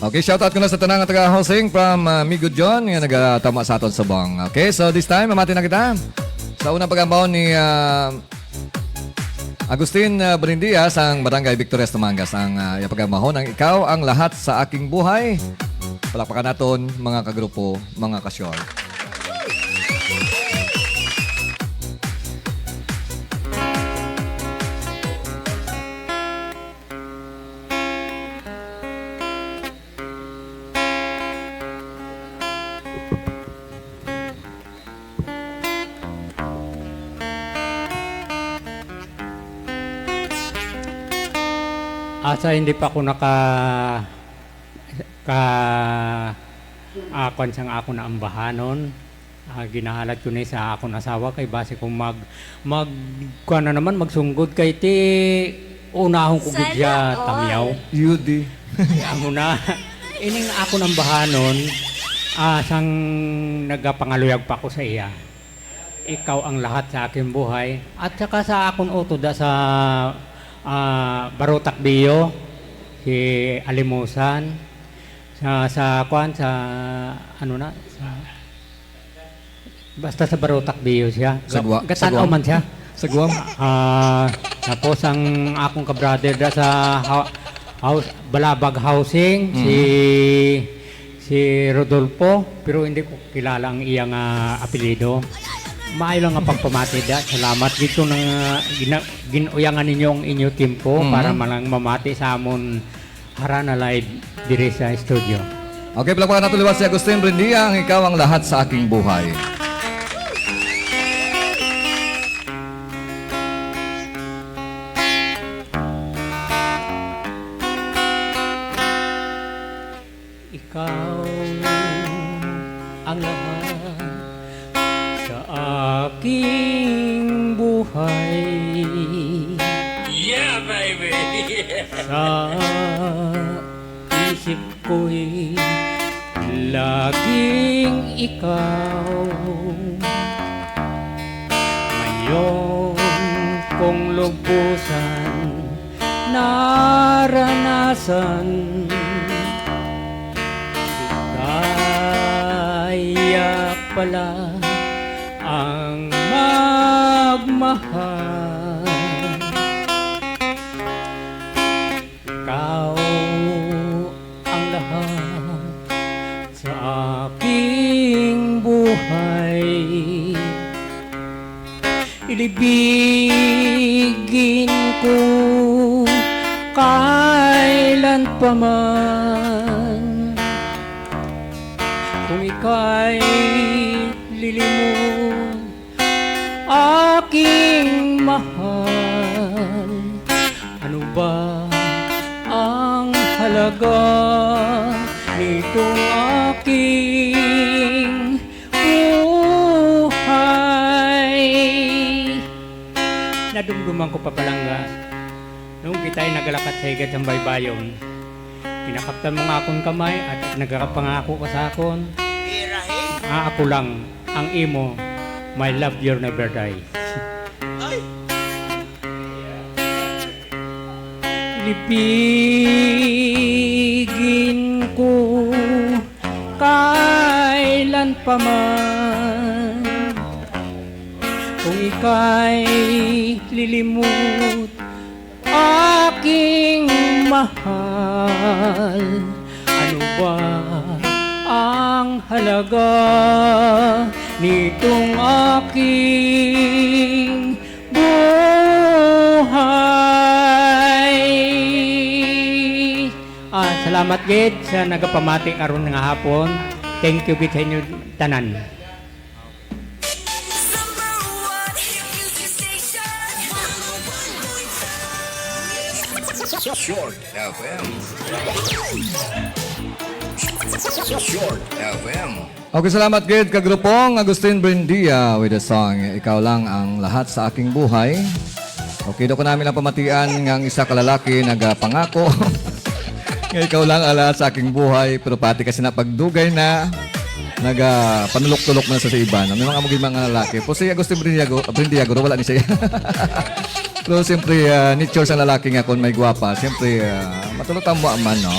Okay, shoutout ko na sa tanang taga-housing from Migo John nga nagatama sa aton sa bang. Okay, so this time, mamati na kita. Sa unang pagambaw ni Agustin Brindia sa Barangay Victorias Tumangas ang pagambaw ng ikaw ang lahat sa aking buhay. Palakpakan naton mga kagrupo, mga kasyol. Asa hindi pa ako akon sang ako na ambahanon. Ginahalat ko ni sa akong asawa kay base kung kuha na naman magsunggod kay ti unahon ko gidya tamyaw. Yudi. Amo na ining ako ng bahanon sang nagapangaluyag pa ko sa iya. Ikaw ang lahat sa aking buhay at saka sa akong utoda sa Barotak Bio, si Alimusan, sa basta sa Barotak Bio siya. Gatanaw man siya. Sa Guam. Tapos ang akong kabrother da sa Balabag Housing, si Rodolfo, pero hindi ko kilala ang iyang apelido. Maayo lang ang pagpamati da. Salamat dito na ginuyangan ninyo ang inyo tempo para malang mamati sa amon harana live dire sa studio. Okay, palakpakan natin liwas si Agustin Brindia ang ikaw ang lahat sa aking buhay. Ikaw ang lahat sa aking buhay. Yeah, baby! Sa isip ko'y laging ikaw. Ngayon kong lubusan naranasan, kaya pala ang magmahal. Ikaw ang lahat sa aking buhay. Ilibigin ko kailan pa man. Kung ika'y lilimot, aking mahal, ano ba ang halaga nitong aking buhay? Nadumduman ko pa palang nung kita'y nagalakat sa higat ng baybayon, pinakaptan mo nga akong kamay at nagkakapangako ka sa akon. Ako lang ang imo, my love you'll never die. Libigin ko kailan pa man. Kung ika'y lilimot, aking mahal, ano ba ang halaga nitong aking buhay? Salamat gid sa nagapamati karon nga hapon. Thank you gid sa inyo tanan. Short FM. Short FM. Okay, salamat gid kagrupong Agustin Brindia with the song Ikaw Lang Ang Lahat sa Aking Buhay. Okay, doon ko namin ang pamatian ng isa kalalaki nagapangako. Ikaw lang ang lahat sa aking buhay, pero pati kasi na pagdugay na panulok-tulok na sa iba. No? May mga muging mga lalaki. Po si Agustin Brindia, wala ni siya. Pero siyempre, nature sa lalaki nga kung may gwapa. Siyempre, matulog ang mo man, no?